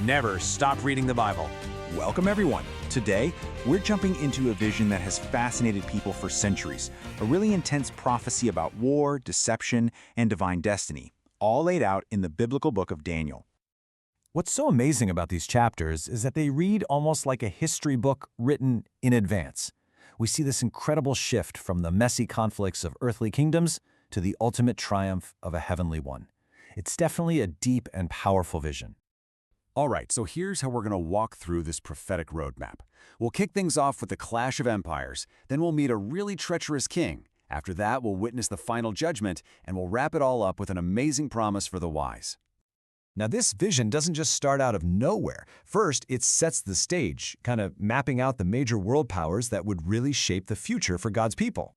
never stop reading the Bible. Welcome, everyone. Today, we're jumping into a vision that has fascinated people for centuries, a really intense prophecy about war, deception, and divine destiny, all laid out in the biblical book of Daniel. What's so amazing about these chapters is that they read almost like a history book written in advance. We see this incredible shift from the messy conflicts of earthly kingdoms to the ultimate triumph of a heavenly one. It's definitely a deep and powerful vision. All right, so here's how we're going to walk through this prophetic roadmap. We'll kick things off with the clash of empires, then we'll meet a really treacherous king. After that, we'll witness the final judgment, and we'll wrap it all up with an amazing promise for the wise. Now, this vision doesn't just start out of nowhere. First, it sets the stage, kind of mapping out the major world powers that would really shape the future for God's people.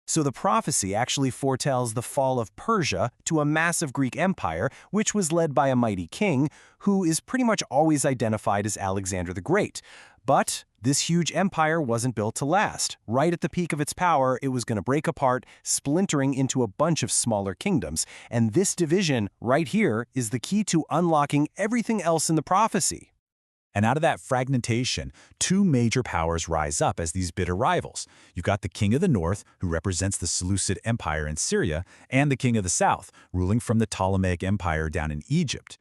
So the prophecy actually foretells the fall of Persia to a massive Greek empire, which was led by a mighty king who is pretty much always identified as Alexander the Great. But this huge empire wasn't built to last. Right at the peak of its power, it was going to break apart, splintering into a bunch of smaller kingdoms. And this division right here is the key to unlocking everything else in the prophecy. And out of that fragmentation, two major powers rise up as these bitter rivals. You've got the king of the north, who represents the Seleucid Empire in Syria, and the king of the south, ruling from the Ptolemaic Empire down in Egypt.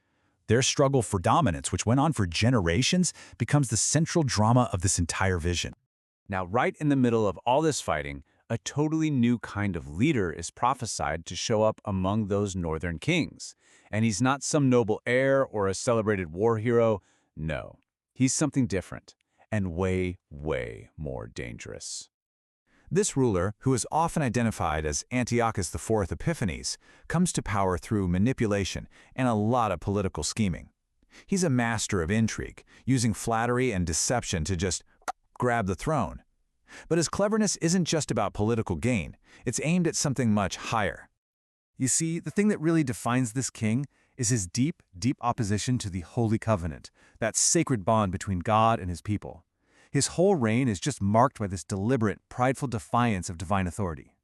Their struggle for dominance, which went on for generations, becomes the central drama of this entire vision. Now, right in the middle of all this fighting, a totally new kind of leader is prophesied to show up among those northern kings. And he's not some noble heir or a celebrated war hero. No, he's something different and way, way more dangerous. This ruler, who is often identified as Antiochus IV Epiphanes, comes to power through manipulation and a lot of political scheming. He's a master of intrigue, using flattery and deception to just grab the throne. But his cleverness isn't just about political gain. It's aimed at something much higher. You see, the thing that really defines this king is his deep, deep opposition to the Holy Covenant, that sacred bond between God and his people. His whole reign is just marked by this deliberate, prideful defiance of divine authority.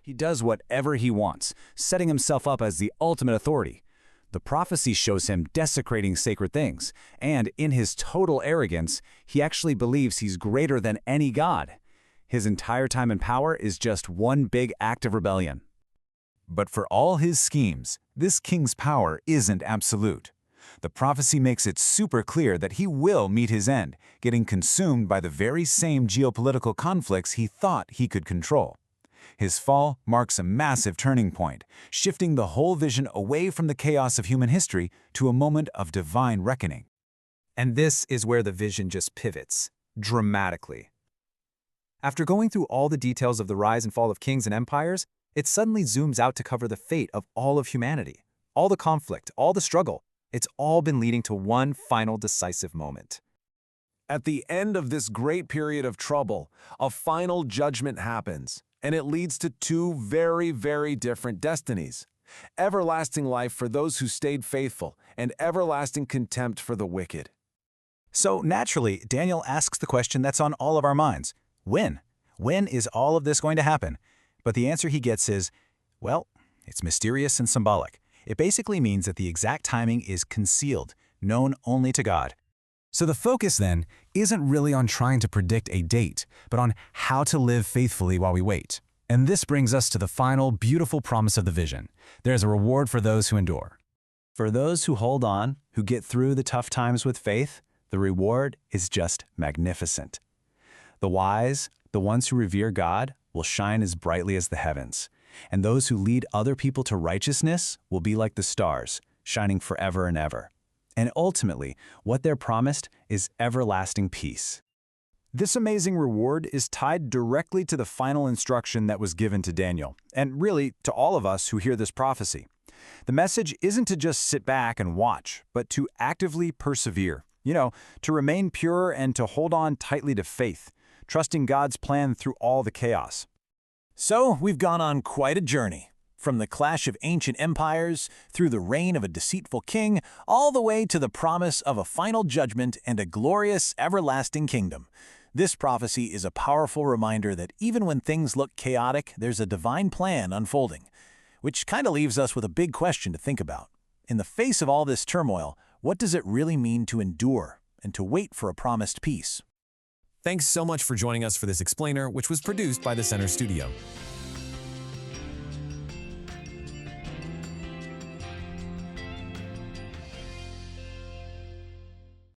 He does whatever he wants, setting himself up as the ultimate authority. The prophecy shows him desecrating sacred things, and in his total arrogance, he actually believes he's greater than any god. His entire time in power is just one big act of rebellion. But for all his schemes, this king's power isn't absolute. The prophecy makes it super clear that he will meet his end, getting consumed by the very same geopolitical conflicts he thought he could control. His fall marks a massive turning point, shifting the whole vision away from the chaos of human history to a moment of divine reckoning. And this is where the vision just pivots, dramatically. After going through all the details of the rise and fall of kings and empires, it suddenly zooms out to cover the fate of all of humanity. All the conflict, all the struggle, it's all been leading to one final decisive moment. At the end of this great period of trouble, a final judgment happens, and it leads to two very, very different destinies. Everlasting life for those who stayed faithful, and everlasting contempt for the wicked. So naturally, Daniel asks the question that's on all of our minds. When? When is all of this going to happen? But the answer he gets is, well, it's mysterious and symbolic. It basically means that the exact timing is concealed, known only to God. So the focus then isn't really on trying to predict a date, but on how to live faithfully while we wait. And this brings us to the final, beautiful promise of the vision. There's a reward for those who endure. For those who hold on, who get through the tough times with faith, the reward is just magnificent. The wise, the ones who revere God, will shine as brightly as the heavens, and those who lead other people to righteousness will be like the stars, shining forever and ever. And ultimately, what they're promised is everlasting peace. This amazing reward is tied directly to the final instruction that was given to Daniel, and really to all of us who hear this prophecy. The message isn't to just sit back and watch, but to actively persevere, to remain pure and to hold on tightly to faith, trusting God's plan through all the chaos. So, we've gone on quite a journey, from the clash of ancient empires, through the reign of a deceitful king, all the way to the promise of a final judgment and a glorious, everlasting kingdom. This prophecy is a powerful reminder that even when things look chaotic, there's a divine plan unfolding, which kind of leaves us with a big question to think about. In the face of all this turmoil, What does it really mean to endure and to wait for a promised peace? Thanks so much for joining us for this explainer, which was produced by the Center Studio.